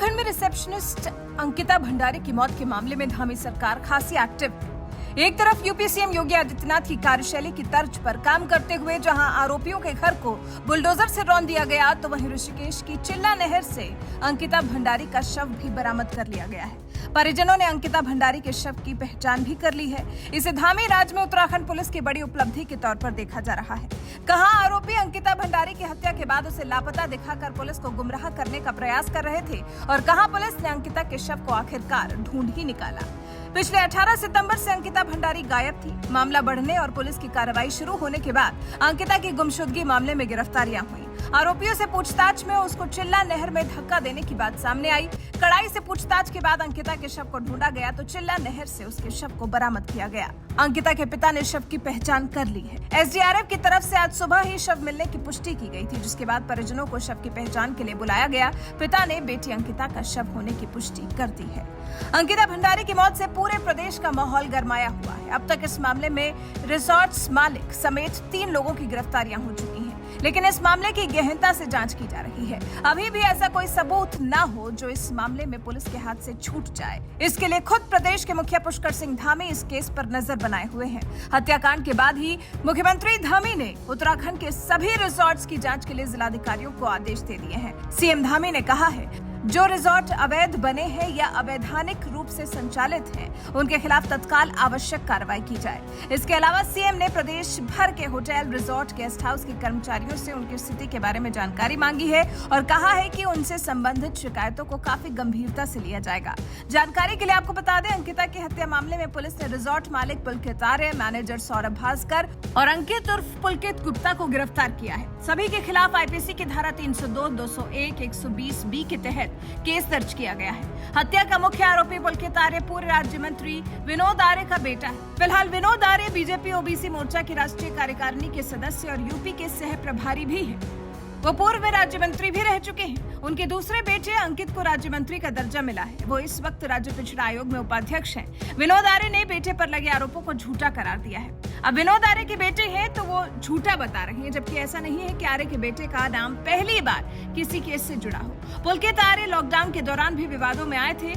उत्तराखंड में रिसेप्शनिस्ट अंकिता भंडारी की मौत के मामले में धामी सरकार खासी एक्टिव है। एक तरफ यूपी सीएम योगी आदित्यनाथ की कार्यशैली की तर्ज पर काम करते हुए जहां आरोपियों के घर को बुलडोजर से रौंद दिया गया, तो वहीं ऋषिकेश की चिल्ला नहर से अंकिता भंडारी का शव भी बरामद कर लिया गया है। परिजनों ने अंकिता भंडारी के शव की पहचान भी कर ली है। इसे धामी राज्य में उत्तराखंड पुलिस की बड़ी उपलब्धि के तौर पर देखा जा रहा है। कहां आरोपी अंकिता भंडारी की हत्या के बाद उसे लापता दिखाकर पुलिस को गुमराह करने का प्रयास कर रहे थे, और कहां पुलिस ने अंकिता के शव को आखिरकार ढूंढ ही निकाला। पिछले 18 सितंबर से अंकिता भंडारी गायब थी। मामला बढ़ने और पुलिस की कार्रवाई शुरू होने के बाद अंकिता की गुमशुदगी मामले में गिरफ्तारियां हुई। आरोपियों से पूछताछ में उसको चिल्ला नहर में धक्का देने की बात सामने आई। कड़ाई से पूछताछ के बाद अंकिता के शव को ढूंढा गया, तो चिल्ला नहर से उसके शव को बरामद किया गया। अंकिता के पिता ने शव की पहचान कर ली है। एसडीआरएफ की तरफ से आज सुबह ही शव मिलने की पुष्टि की गई थी, जिसके बाद परिजनों को शव की पहचान के लिए बुलाया गया। पिता ने बेटी अंकिता का शव होने की पुष्टि कर दी है। अंकिता भंडारी की मौत से पूरे प्रदेश का माहौल गरमाया हुआ है। अब तक इस मामले में रिसोर्ट्स मालिक समेत 3 लोगों की गिरफ्तारियां हो चुकी हैं, लेकिन इस मामले की गहनता से जांच की जा रही है। अभी भी ऐसा कोई सबूत न हो जो इस मामले में पुलिस के हाथ से छूट जाए। इसके लिए खुद प्रदेश के मुखिया पुष्कर सिंह धामी इस केस पर नजर बनाए हुए हैं। हत्याकांड के बाद ही मुख्यमंत्री धामी ने उत्तराखंड के सभी रिसोर्ट्स की जांच के लिए जिलाधिकारियों को आदेश दे दिए हैं। सीएम धामी ने कहा है, जो रिजॉर्ट अवैध बने हैं या अवैधानिक रूप से संचालित हैं, उनके खिलाफ तत्काल आवश्यक कार्रवाई की जाए। इसके अलावा सीएम ने प्रदेश भर के होटल, रिजॉर्ट, गेस्ट हाउस के कर्मचारियों से उनकी स्थिति के बारे में जानकारी मांगी है और कहा है कि उनसे संबंधित शिकायतों को काफी गंभीरता से लिया जाएगा। जानकारी के लिए आपको बता दें, अंकिता की हत्या मामले में पुलिस ने रिजॉर्ट मालिक पुलकित आर्य, मैनेजर सौरभ भास्कर और अंकित उर्फ पुलकित गुप्ता को गिरफ्तार किया है। सभी के खिलाफ आईपीसी की धारा 302, 201, 120 के तहत केस दर्ज किया गया है। हत्या का मुख्य आरोपी पुलकित आर्य पूर्व राज्य मंत्री विनोद आर्य का बेटा है। फिलहाल विनोद आर्य बीजेपी ओबीसी मोर्चा की राष्ट्रीय कार्यकारिणी के सदस्य और यूपी के सह प्रभारी भी हैं। वो पूर्व में राज्य मंत्री भी रह चुके हैं। उनके दूसरे बेटे अंकित को राज्य मंत्री का दर्जा मिला है। वो इस वक्त राज्य पिछड़ा आयोग में उपाध्यक्ष हैं। विनोद आर्य ने बेटे पर लगे आरोपों को झूठा करार दिया है। अब विनोद आर्य के बेटे हैं तो वो झूठा बता रहे हैं, जबकि ऐसा नहीं है कि आर्य के बेटे का नाम पहली बार किसी केस से जुड़ा हो। पुलकित आर्य लॉकडाउन के दौरान भी विवादों में आए थे।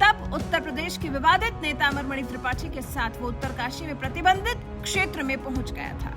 तब उत्तर प्रदेश के विवादित नेता अमरमणि त्रिपाठी के साथ वो उत्तरकाशी में प्रतिबंधित क्षेत्र में पहुंच गया था।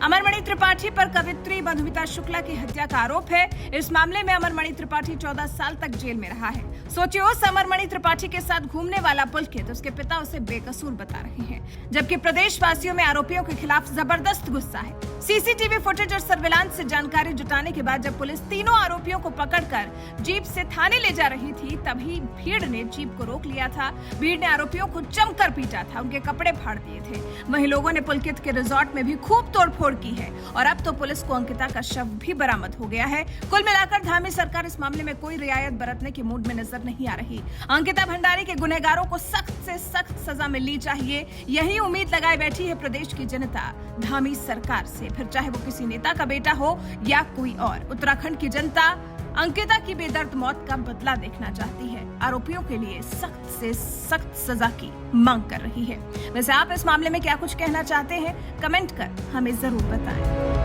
अमरमणि त्रिपाठी पर कवित्री मधुमिता शुक्ला की हत्या का आरोप है। इस मामले में अमरमणि त्रिपाठी 14 साल तक जेल में रहा है। सोचिए, उस अमरमणि त्रिपाठी के साथ घूमने वाला पुलकित, उसके पिता उसे बेकसूर बता रहे हैं, जबकि प्रदेशवासियों में आरोपियों के खिलाफ जबरदस्त गुस्सा है। सीसीटीवी फुटेज और सर्विलांस से जानकारी जुटाने के बाद जब पुलिस तीनों आरोपियों को पकड़कर जीप से थाने ले जा रही थी, तभी भीड़ ने जीप को रोक लिया था। भीड़ ने आरोपियों को जमकर पीटा था, उनके कपड़े फाड़ दिए थे। वहीं लोगों ने पुलकित के रिजॉर्ट में भी खूब तोड़फोड़ की है और अब तो पुलिस को अंकिता का शव भी बरामद हो गया है। कुल मिलाकर धामी सरकार इस मामले में कोई रियायत बरतने की मूड में नजर नहीं आ रही। अंकिता भंडारी के गुनहगारों को सख्त से सख्त सजा मिलनी चाहिए, यही उम्मीद लगाए बैठी है प्रदेश की जनता धामी सरकार से, फिर चाहे वो किसी नेता का बेटा हो या कोई और। उत्तराखंड की जनता अंकिता की बेदर्द मौत का बदला देखना चाहती है। आरोपियों के लिए सख्त से सख्त सजा की मांग कर रही है। वैसे आप इस मामले में क्या कुछ कहना चाहते हैं, कमेंट कर हमें जरूर बताएं।